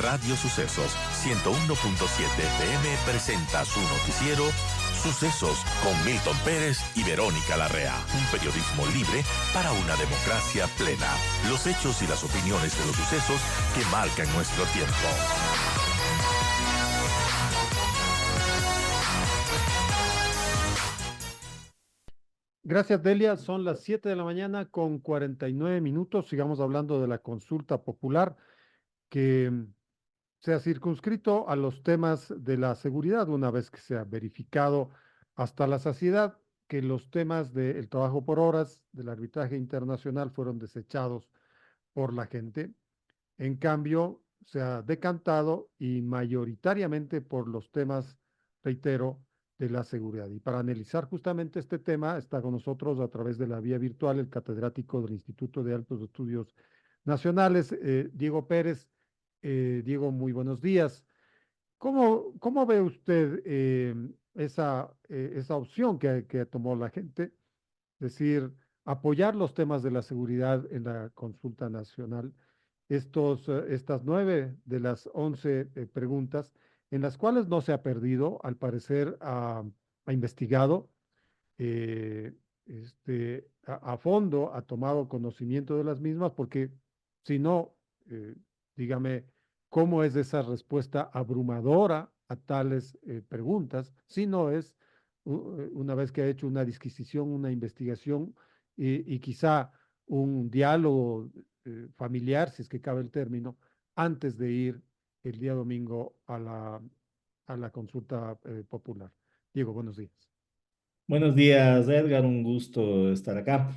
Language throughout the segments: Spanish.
Radio Sucesos 101.7 FM presenta su noticiero Sucesos con Milton Pérez y Verónica Larrea. Un periodismo libre para una democracia plena. Los hechos y las opiniones de los sucesos que marcan nuestro tiempo. Gracias, Delia. Son las 7 de la mañana con 49 minutos. Sigamos hablando de la consulta popular que se ha circunscrito a los temas de la seguridad, una vez que se ha verificado hasta la saciedad que los temas del trabajo por horas, del arbitraje internacional fueron desechados por la gente. En cambio, se ha decantado y mayoritariamente por los temas, reitero, de la seguridad. Y para analizar justamente este tema está con nosotros a través de la vía virtual el catedrático del Instituto de Altos Estudios Nacionales, Diego Pérez. Diego, muy buenos días. ¿Cómo ve usted esa opción que tomó la gente? Es decir, apoyar los temas de la seguridad en la consulta nacional. Estas 9 de las 11 preguntas, en las cuales no se ha perdido, al parecer ha investigado eh, a fondo, ha tomado conocimiento de las mismas, porque si no, dígame, ¿cómo es esa respuesta abrumadora a tales preguntas? Si no es, una vez que ha hecho una disquisición, una investigación y quizá un diálogo familiar, si es que cabe el término, antes de ir el día domingo a la consulta popular. Diego, buenos días. Buenos días, Edgar, un gusto estar acá.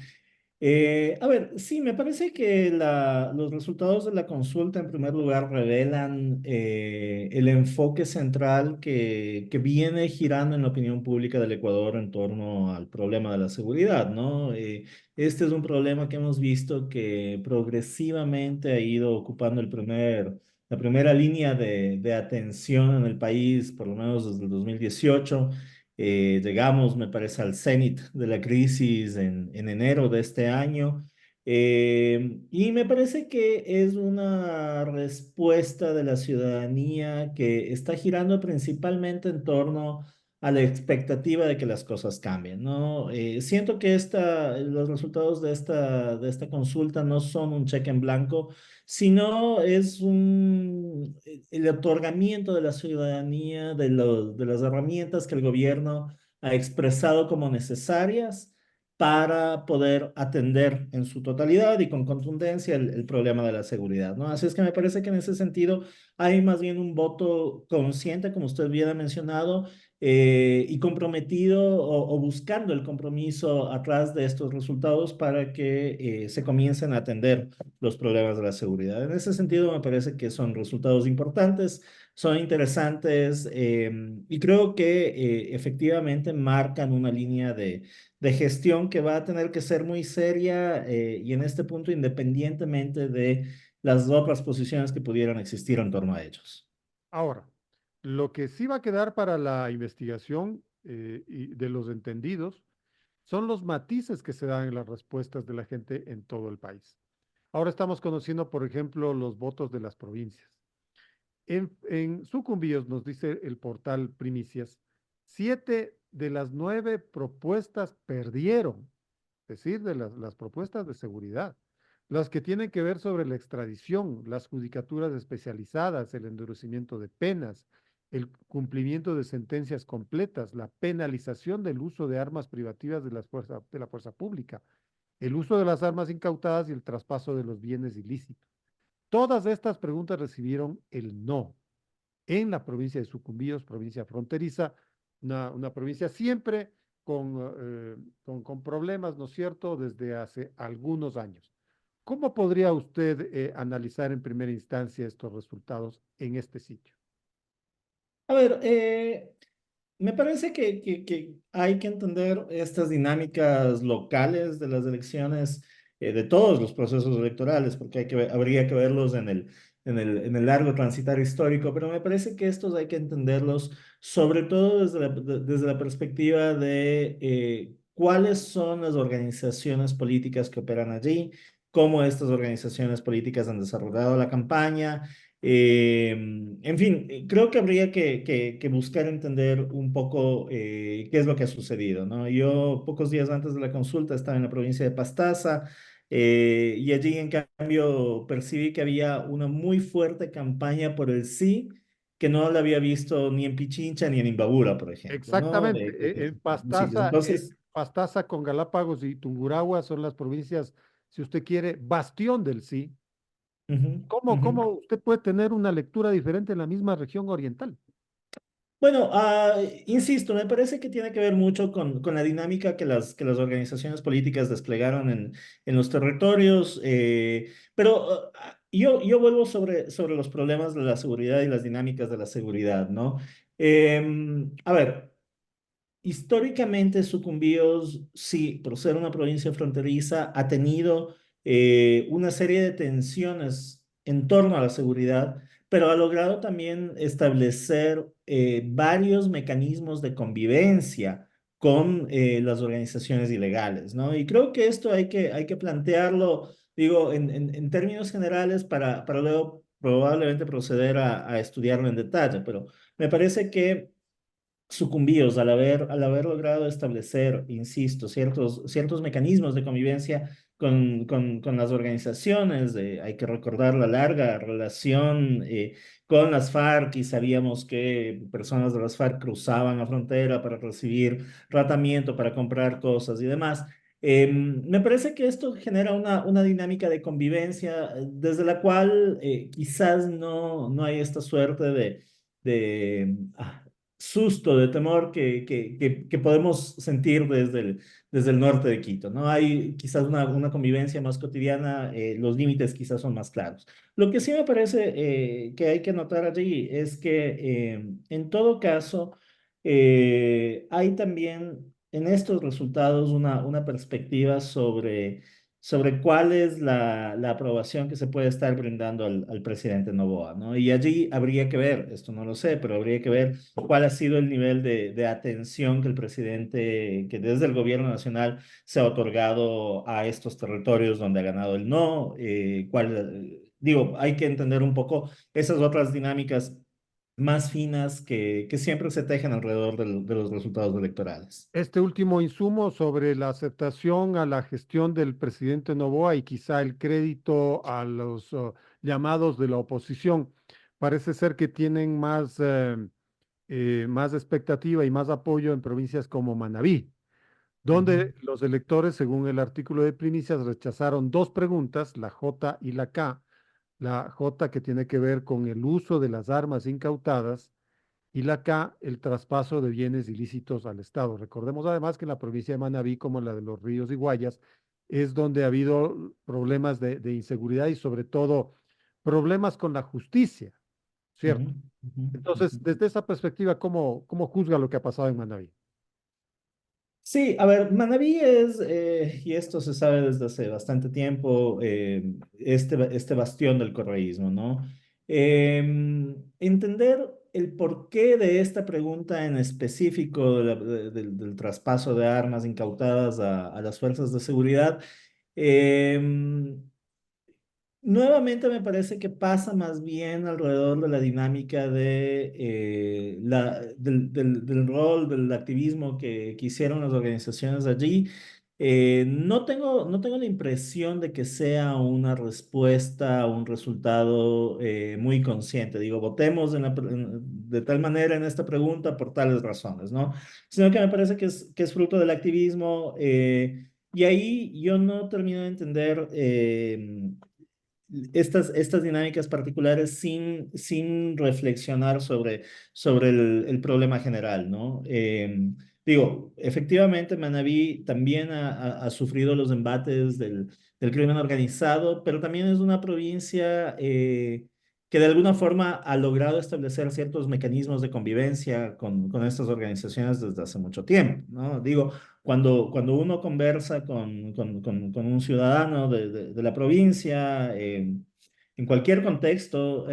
A ver, sí, me parece que los resultados de la consulta en primer lugar revelan el enfoque central que viene girando en la opinión pública del Ecuador en torno al problema de la seguridad, ¿no? Este es un problema que hemos visto que progresivamente ha ido ocupando la primera línea de atención en el país, por lo menos desde el 2018. Llegamos, me parece, al cenit de la crisis en enero de este año. Y me parece que es una respuesta de la ciudadanía que está girando principalmente en torno a la expectativa de que las cosas cambien, ¿no? Siento que los resultados de esta consulta no son un cheque en blanco, sino es el otorgamiento de la ciudadanía de las herramientas que el gobierno ha expresado como necesarias para poder atender en su totalidad y con contundencia el problema de la seguridad, ¿no? Así es que me parece que en ese sentido hay más bien un voto consciente, como usted bien ha mencionado, y comprometido o buscando el compromiso atrás de estos resultados para que se comiencen a atender los problemas de la seguridad. En ese sentido, me parece que son resultados importantes, son interesantes y creo que efectivamente marcan una línea de gestión que va a tener que ser muy seria y en este punto independientemente de las otras posiciones que pudieran existir en torno a ellos. Ahora, lo que sí va a quedar para la investigación y de los entendidos son los matices que se dan en las respuestas de la gente en todo el país. Ahora estamos conociendo, por ejemplo, los votos de las provincias. En Sucumbíos, nos dice el portal Primicias, 7 de las 9 propuestas perdieron, es decir, de las propuestas de seguridad, las que tienen que ver sobre la extradición, las judicaturas especializadas, el endurecimiento de penas, el cumplimiento de sentencias completas, la penalización del uso de armas privativas de la fuerza pública, el uso de las armas incautadas y el traspaso de los bienes ilícitos. Todas estas preguntas recibieron el no en la provincia de Sucumbíos, provincia fronteriza, una provincia siempre con problemas, ¿no es cierto?, desde hace algunos años. ¿Cómo podría usted analizar en primera instancia estos resultados en este sitio? A ver, me parece que hay que entender estas dinámicas locales de las elecciones, de todos los procesos electorales, porque habría que verlos en el largo transitario histórico, pero me parece que estos hay que entenderlos sobre todo desde la perspectiva de cuáles son las organizaciones políticas que operan allí, cómo estas organizaciones políticas han desarrollado la campaña En fin, creo que habría que buscar entender un poco qué es lo que ha sucedido, ¿no? Yo pocos días antes de la consulta estaba en la provincia de Pastaza y allí en cambio percibí que había una muy fuerte campaña por el sí que no la había visto ni en Pichincha ni en Imbabura, por ejemplo, ¿no? Exactamente. Sí, entonces... Pastaza con Galápagos y Tungurahua son las provincias, si usted quiere, bastión del sí. Ujú, ujú. ¿Cómo usted puede tener una lectura diferente en la misma región oriental? Bueno, insisto, me parece que tiene que ver mucho con la dinámica que las organizaciones políticas desplegaron en los territorios, pero yo vuelvo sobre los problemas de la seguridad y las dinámicas de la seguridad, ¿no? A ver. Históricamente, Sucumbíos, sí, por ser una provincia fronteriza, ha tenido una serie de tensiones en torno a la seguridad, pero ha logrado también establecer varios mecanismos de convivencia con las organizaciones ilegales, ¿no? Y creo que esto hay que plantearlo, digo, en términos generales para luego probablemente proceder a estudiarlo en detalle, pero me parece que sucumbíos al haber logrado establecer, insisto, ciertos mecanismos de convivencia con las organizaciones. Hay que recordar la larga relación con las FARC y sabíamos que personas de las FARC cruzaban la frontera para recibir tratamiento, para comprar cosas y demás. Me parece que esto genera una dinámica de convivencia desde la cual quizás no hay esta suerte de susto, de temor que podemos sentir desde el norte de Quito, ¿no? Hay quizás una convivencia más cotidiana, los límites quizás son más claros. Lo que sí me parece que hay que notar allí es que en todo caso hay también en estos resultados una perspectiva sobre cuál es la aprobación que se puede estar brindando al presidente Noboa, ¿no? Y allí habría que ver, esto no lo sé, pero habría que ver cuál ha sido el nivel de atención que el presidente, que desde el gobierno nacional se ha otorgado a estos territorios donde ha ganado el no, digo, hay que entender un poco esas otras dinámicas más finas que siempre se tejen alrededor de los resultados electorales. Este último insumo sobre la aceptación a la gestión del presidente Noboa y quizá el crédito a los llamados de la oposición, parece ser que tienen más expectativa y más apoyo en provincias como Manabí, Ujú, donde los electores, según el artículo de primicias, rechazaron dos preguntas, la J y la K. La J que tiene que ver con el uso de las armas incautadas y la K, el traspaso de bienes ilícitos al Estado. Recordemos además que en la provincia de Manabí, como en la de los Ríos y Guayas, es donde ha habido problemas de inseguridad y sobre todo problemas con la justicia, ujú, ¿cierto? ujú, Entonces, ujú. desde esa perspectiva, ¿cómo juzga lo que ha pasado en Manabí? Sí, a ver, Manabí es, y esto se sabe desde hace bastante tiempo, este bastión del correísmo, ¿no? Entender el porqué de esta pregunta en específico del traspaso de armas incautadas a las fuerzas de seguridad. em, Nuevamente me parece que pasa más bien alrededor de la dinámica del rol, del activismo que hicieron las organizaciones allí. No tengo la impresión de que sea una respuesta, un resultado muy consciente. Digo, votemos de tal manera en esta pregunta por tales razones, ¿no? Sino que me parece que es fruto del activismo. Y ahí yo no termino de entender estas dinámicas particulares sin reflexionar sobre el problema general, ¿no? Digo, efectivamente, Manabí también ha sufrido los embates del crimen organizado, pero también es una provincia que de alguna forma ha logrado establecer ciertos mecanismos de convivencia con estas organizaciones desde hace mucho tiempo, ¿no? Digo, cuando uno conversa con un ciudadano de la provincia, en cualquier contexto,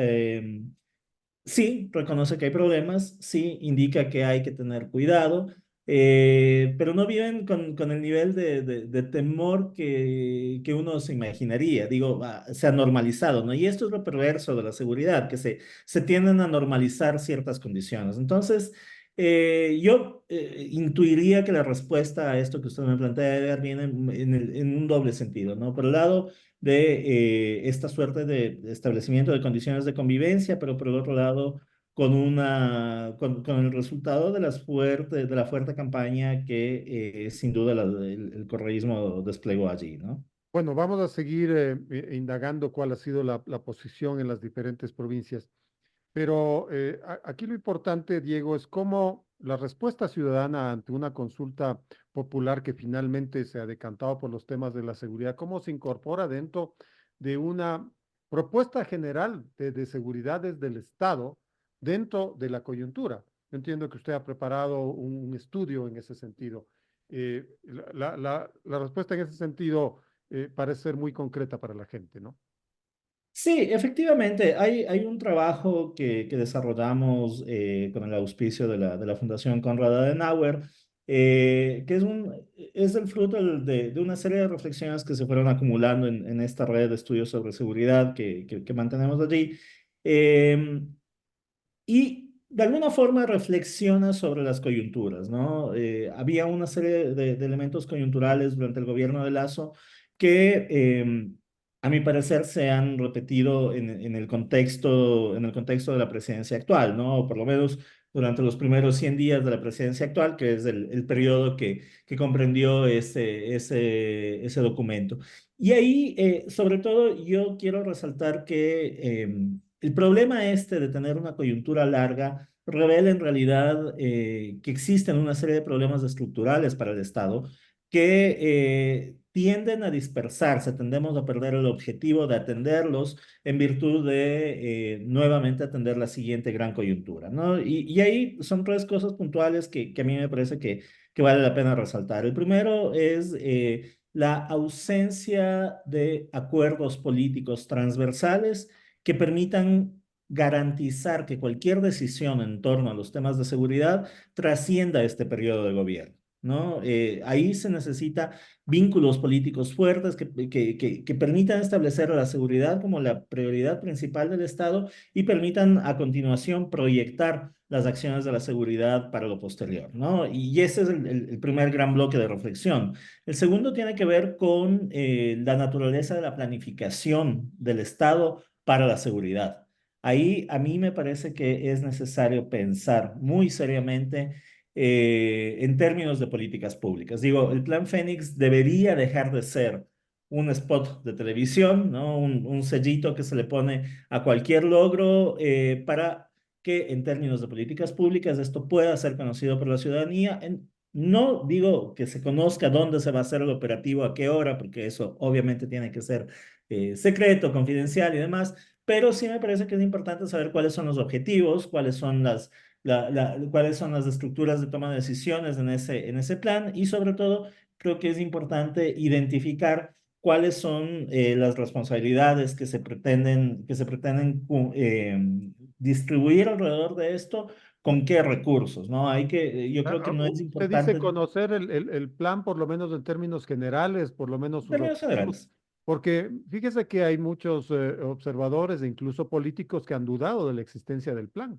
sí, reconoce que hay problemas, sí, indica que hay que tener cuidado, pero no viven con el nivel de temor que uno se imaginaría. Digo, se ha normalizado, ¿no? Y esto es lo perverso de la seguridad, que se tienden a normalizar ciertas condiciones. Entonces, yo intuiría que la respuesta a esto que usted me plantea, Eder, viene en un doble sentido, ¿no? Por el lado de esta suerte de establecimiento de condiciones de convivencia, pero por el otro lado con el resultado de de la fuerte campaña que sin duda el correísmo desplegó allí, ¿no? Bueno, vamos a seguir indagando cuál ha sido la posición en las diferentes provincias. Pero aquí lo importante, Diego, es cómo la respuesta ciudadana ante una consulta popular que finalmente se ha decantado por los temas de la seguridad, cómo se incorpora dentro de una propuesta general de seguridad desde el Estado dentro de la coyuntura. Yo entiendo que usted ha preparado un estudio en ese sentido. La respuesta en ese sentido parece ser muy concreta para la gente, ¿no? Sí, efectivamente, hay un trabajo que desarrollamos con el auspicio de la Fundación Konrad Adenauer, que es el fruto de una serie de reflexiones que se fueron acumulando en esta red de estudios sobre seguridad que mantenemos allí. Em, y de alguna forma reflexiona sobre las coyunturas, ¿no? Había una serie de elementos coyunturales durante el gobierno de Lazo que, a mi parecer, se han repetido en el contexto de la presidencia actual, ¿no? O por lo menos durante los primeros 100 días de la presidencia actual, que es el periodo que comprendió ese documento. Y ahí, sobre todo, yo quiero resaltar que el problema este de tener una coyuntura larga revela en realidad que existen una serie de problemas estructurales para el Estado que tienden a dispersarse, tendemos a perder el objetivo de atenderlos en virtud de nuevamente atender la siguiente gran coyuntura, ¿no? Y ahí son tres cosas puntuales que a mí me parece que vale la pena resaltar. El primero es la ausencia de acuerdos políticos transversales que permitan garantizar que cualquier decisión en torno a los temas de seguridad trascienda este periodo de gobierno, ¿no? Ahí se necesita vínculos políticos fuertes que permitan establecer la seguridad como la prioridad principal del Estado y permitan a continuación proyectar las acciones de la seguridad para lo posterior, ¿no? Y ese es el primer gran bloque de reflexión. El segundo tiene que ver con la naturaleza de la planificación del Estado para la seguridad. Ahí a mí me parece que es necesario pensar muy seriamente en términos de políticas públicas. Digo, el Plan Fénix debería dejar de ser un spot de televisión, ¿no? Un sellito que se le pone a cualquier logro para que en términos de políticas públicas esto pueda ser conocido por la ciudadanía. No digo que se conozca dónde se va a hacer el operativo, a qué hora, porque eso obviamente tiene que ser secreto, confidencial y demás, pero sí me parece que es importante saber cuáles son los objetivos, cuáles son las estructuras de toma de decisiones en ese plan y sobre todo creo que es importante identificar cuáles son las responsabilidades que se pretenden distribuir alrededor de esto, con qué recursos, ¿no? Yo creo que no es Usted dice importante conocer el plan, por lo menos en términos generales, por lo menos en sus términos objetivos, generales. porque fíjese que hay muchos observadores e incluso políticos que han dudado de la existencia del plan.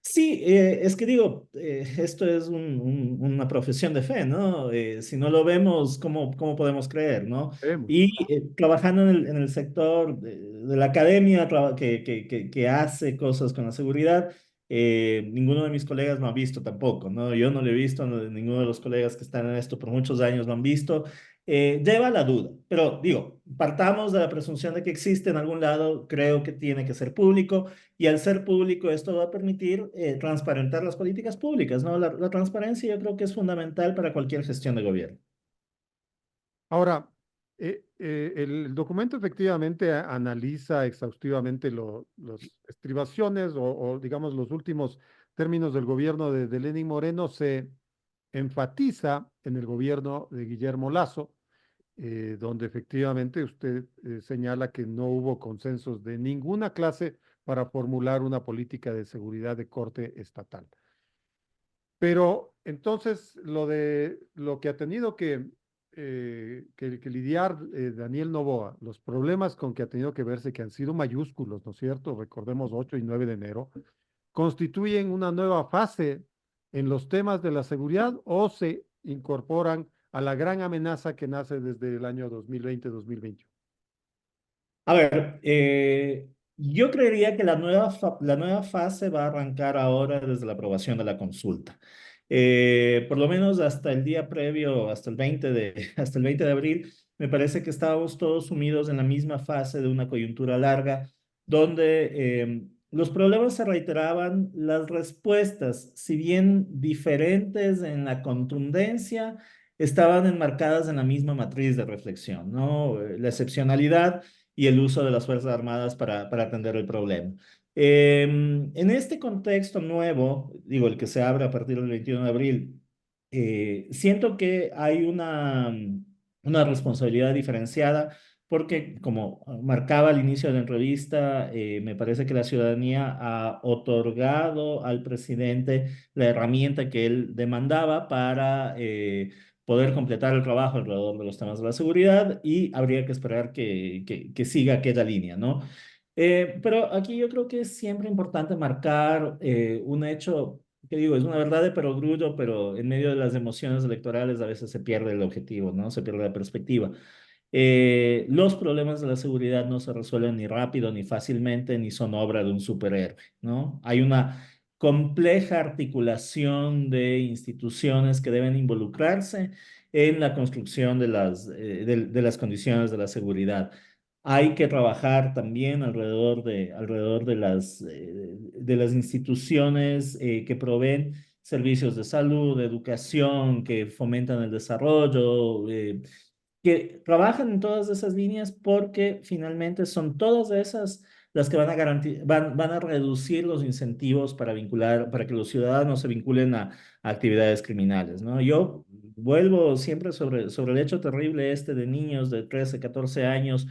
Sí, es que digo, esto es una profesión de fe, ¿no? Si no lo vemos, ¿cómo podemos creer, ¿no? Creemos. Y trabajando en el sector de la academia que hace cosas con la seguridad, ninguno de mis colegas lo ha visto tampoco, ¿no? Yo no lo he visto, ninguno de los colegas que están en esto por muchos años lo han visto. Lleva la duda, pero digo, partamos de la presunción de que existe en algún lado, creo que tiene que ser público. Y al ser público, esto va a permitir transparentar las políticas públicas, ¿no? La transparencia yo creo que es fundamental para cualquier gestión de gobierno. Ahora, el documento efectivamente analiza exhaustivamente las estribaciones o, digamos, los últimos términos del gobierno de Lenín Moreno. Se enfatiza en el gobierno de Guillermo Lazo, donde efectivamente usted señala que no hubo consensos de ninguna clase para formular una política de seguridad de corte estatal. Pero entonces lo que ha tenido que lidiar Daniel Noboa, los problemas con que ha tenido que verse, que han sido mayúsculos, ¿no es cierto? Recordemos 8 y 9 de enero, constituyen una nueva fase en los temas de la seguridad o se incorporan a la gran amenaza que nace desde el año 2020-2021. A ver, yo creería que la nueva fase va a arrancar ahora desde la aprobación de la consulta. Por lo menos hasta el día previo, hasta el 20 de abril, me parece que estábamos todos sumidos en la misma fase de una coyuntura larga, donde los problemas se reiteraban, las respuestas, si bien diferentes en la contundencia, estaban enmarcadas en la misma matriz de reflexión, ¿no? La excepcionalidad y el uso de las Fuerzas Armadas para atender el problema. En este contexto nuevo, digo, el que se abre a partir del 21 de abril, siento que hay una responsabilidad diferenciada porque, como marcaba al inicio de la entrevista, me parece que la ciudadanía ha otorgado al presidente la herramienta que él demandaba para poder completar el trabajo alrededor de los temas de la seguridad y habría que esperar que siga aquella línea, ¿no? Pero aquí yo creo que es siempre importante marcar un hecho que digo, es una verdad de perogrullo, pero en medio de las emociones electorales a veces se pierde el objetivo, ¿no? Se pierde la perspectiva. Los problemas de la seguridad no se resuelven ni rápido, ni fácilmente, ni son obra de un superhéroe, ¿no? Hay una compleja articulación de instituciones que deben involucrarse en la construcción de las condiciones de la seguridad. Hay que trabajar también alrededor de las instituciones que proveen servicios de salud, de educación, que fomentan el desarrollo, que trabajan en todas esas líneas porque finalmente son todas esas las que van a reducir los incentivos para que los ciudadanos se vinculen a actividades criminales, ¿no? Yo vuelvo siempre sobre el hecho terrible este de niños de 13, 14 años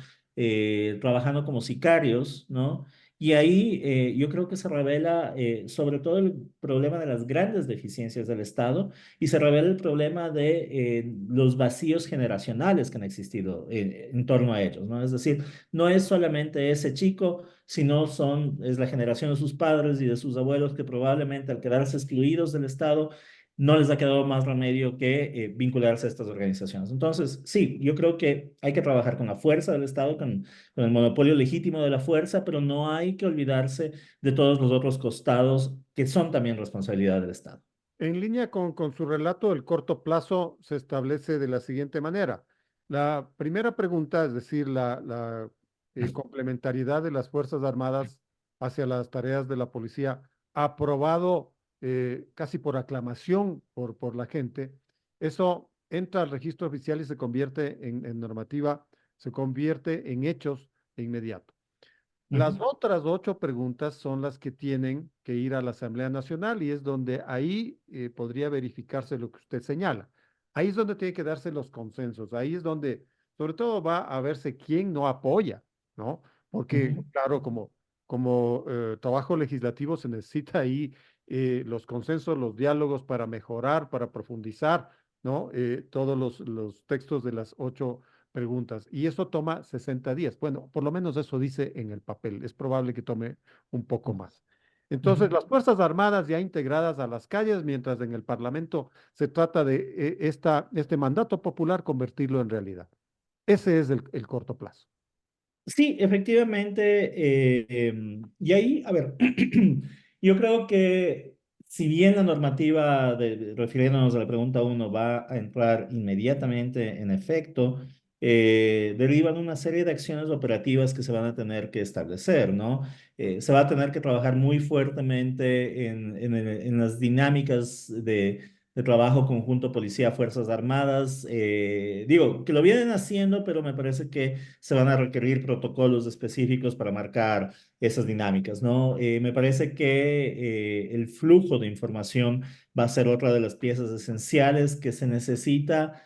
trabajando como sicarios, ¿no? Y ahí yo creo que se revela sobre todo el problema de las grandes deficiencias del Estado y se revela el problema de los vacíos generacionales que han existido en torno a ellos, ¿no? Es decir, no es solamente ese chico, sino es la generación de sus padres y de sus abuelos que probablemente al quedarse excluidos del Estado no les ha quedado más remedio que vincularse a estas organizaciones. Entonces, sí, yo creo que hay que trabajar con la fuerza del Estado, con el monopolio legítimo de la fuerza, pero no hay que olvidarse de todos los otros costados que son también responsabilidad del Estado. En línea con su relato, el corto plazo se establece de la siguiente manera. La primera pregunta, es decir, la complementariedad de las Fuerzas Armadas hacia las tareas de la policía, aprobado casi por aclamación por la gente, eso entra al registro oficial y se convierte en normativa, se convierte en hechos de inmediato. Las Ujú. otras 8 preguntas son las que tienen que ir a la Asamblea Nacional y es donde ahí podría verificarse lo que usted señala. Ahí es donde tiene que darse los consensos. Ahí es donde, sobre todo, va a verse quién no apoya, ¿no? Porque, Ujú. claro, como trabajo legislativo se necesita ahí los consensos, los diálogos para mejorar, para profundizar, ¿no? Todos los textos de las 8 preguntas. Y eso toma 60 días. Bueno, por lo menos eso dice en el papel. Es probable que tome un poco más. Entonces, Ujú. las Fuerzas Armadas ya integradas a las calles, mientras en el Parlamento se trata de este mandato popular convertirlo en realidad. Ese es el corto plazo. Sí, efectivamente. Y ahí, a ver, yo creo que si bien la normativa, refiriéndonos a la pregunta uno, va a entrar inmediatamente en efecto, derivan una serie de acciones operativas que se van a tener que establecer, ¿no? Se va a tener que trabajar muy fuertemente en las dinámicas de trabajo conjunto policía-fuerzas armadas. Digo, que lo vienen haciendo, pero me parece que se van a requerir protocolos específicos para marcar esas dinámicas, ¿no? Me parece que el flujo de información va a ser otra de las piezas esenciales que se necesita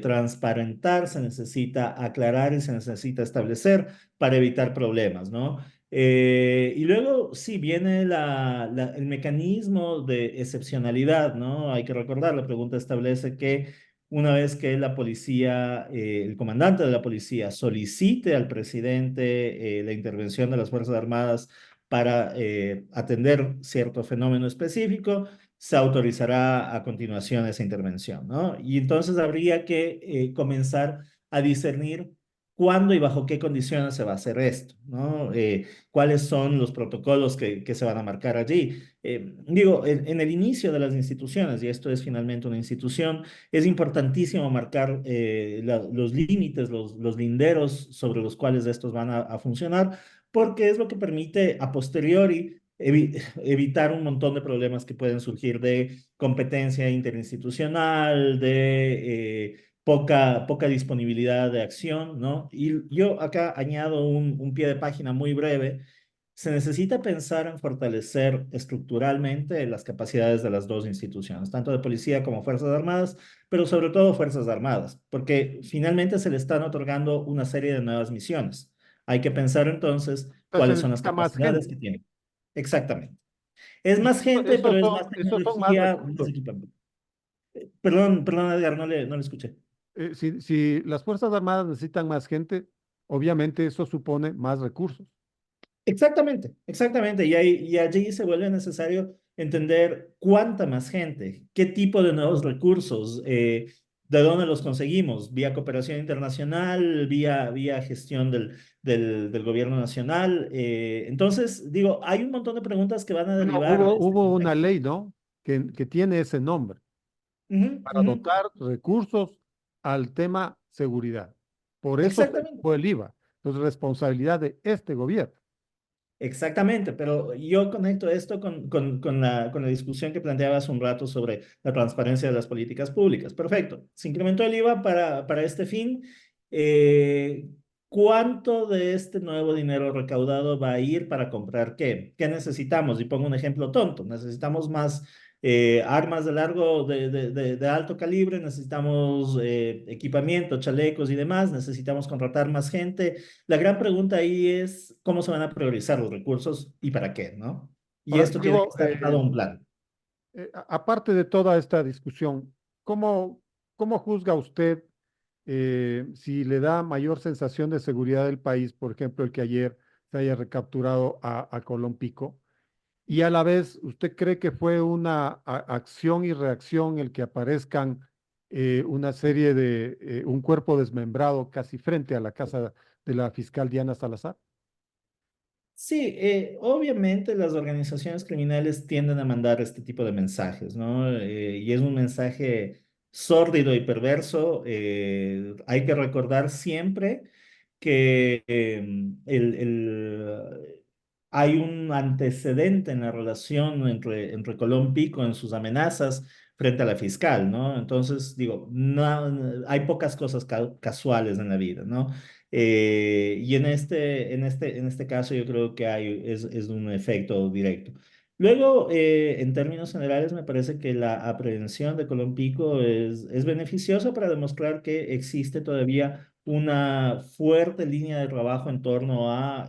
transparentar, se necesita aclarar y se necesita establecer para evitar problemas, ¿no? Y luego sí viene el mecanismo de excepcionalidad, ¿no? Hay que recordar, la pregunta establece que una vez que la policía, el comandante de la policía solicite al presidente la intervención de las Fuerzas Armadas para atender cierto fenómeno específico, se autorizará a continuación esa intervención, ¿no? Y entonces habría que comenzar a discernir cuándo y bajo qué condiciones se va a hacer esto, ¿no? Cuáles son los protocolos que se van a marcar allí. Digo, en el inicio de las instituciones, y esto es finalmente una institución, es importantísimo marcar los límites, los linderos sobre los cuales estos van a funcionar, porque es lo que permite a posteriori evitar un montón de problemas que pueden surgir de competencia interinstitucional, de poca disponibilidad de acción, ¿no? Y yo acá añado un pie de página muy breve. Se necesita pensar en fortalecer estructuralmente las capacidades de las dos instituciones, tanto de policía como Fuerzas Armadas, pero sobre todo Fuerzas Armadas, porque finalmente se le están otorgando una serie de nuevas misiones. Hay que pensar entonces Se cuáles son las necesita más capacidades gente. que tienen. Exactamente. Es Y más gente, pero es más esos son más tecnología, más recursos. equipamiento. Perdón, Edgar, no le escuché. Si las Fuerzas Armadas necesitan más gente, obviamente eso supone más recursos. Exactamente, exactamente. Y allí se vuelve necesario entender cuánta más gente, qué tipo de nuevos recursos, de dónde los conseguimos, vía cooperación internacional, vía gestión del gobierno nacional. Entonces, digo, hay un montón de preguntas que van a Bueno, derivar de este hubo una contexto. ley, ¿no? Que tiene ese nombre, Ujú, para ujú. dotar recursos al tema seguridad. Por eso se Exactamente. fue el IVA. Entonces, responsabilidad de este gobierno. Exactamente, pero yo conecto esto con la discusión que planteaba hace un rato sobre la transparencia de las políticas públicas. Perfecto. Se incrementó el IVA para este fin. Eh, ¿Cuánto de este nuevo dinero recaudado va a ir para comprar qué? ¿Qué necesitamos? Y pongo un ejemplo tonto. Necesitamos más armas de alto calibre, necesitamos equipamiento, chalecos y demás, necesitamos contratar más gente. La gran pregunta ahí es cómo se van a priorizar los recursos y para qué, ¿no? Y Ahora, esto tiene que Diego, estar atado a un plan. aparte de toda esta discusión, ¿cómo juzga usted si le da mayor sensación de seguridad del país, por ejemplo, el que ayer se haya recapturado a Colón Pico? Y a la vez, ¿usted cree que fue una acción y reacción el que aparezcan una serie un cuerpo desmembrado casi frente a la casa de la fiscal Diana Salazar? Sí, obviamente las organizaciones criminales tienden a mandar este tipo de mensajes, ¿no? Y es un mensaje sórdido y perverso. Hay que recordar siempre que hay un antecedente en la relación entre Colón Pico en sus amenazas frente a la fiscal, ¿no? Entonces, digo, hay pocas cosas casuales en la vida, ¿no? Y en este caso yo creo que es un efecto directo. Luego, en términos generales, me parece que la aprehensión de Colón Pico es beneficiosa para demostrar que existe todavía una fuerte línea de trabajo en torno a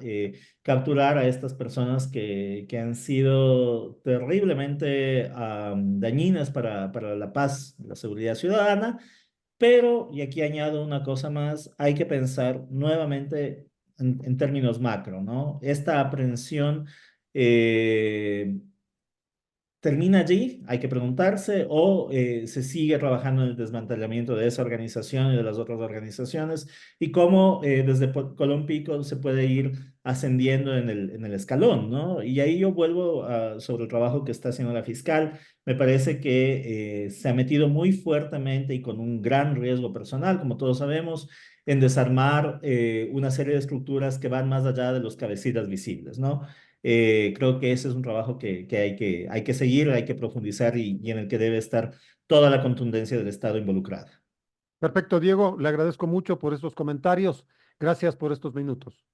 capturar a estas personas que han sido terriblemente dañinas para la paz, la seguridad ciudadana, pero, y aquí añado una cosa más, hay que pensar nuevamente en términos macro, ¿no? Esta aprehensión eh, termina allí, hay que preguntarse, o se sigue trabajando en el desmantelamiento de esa organización y de las otras organizaciones, y cómo desde Colón Pico se puede ir ascendiendo en el escalón, ¿no? Y ahí yo vuelvo sobre el trabajo que está haciendo la fiscal. Me parece que se ha metido muy fuertemente y con un gran riesgo personal, como todos sabemos, en desarmar una serie de estructuras que van más allá de los cabecillas visibles, ¿no? Creo que ese es un trabajo que hay que seguir, hay que profundizar y en el que debe estar toda la contundencia del Estado involucrada. Perfecto, Diego, le agradezco mucho por estos comentarios. Gracias por estos minutos.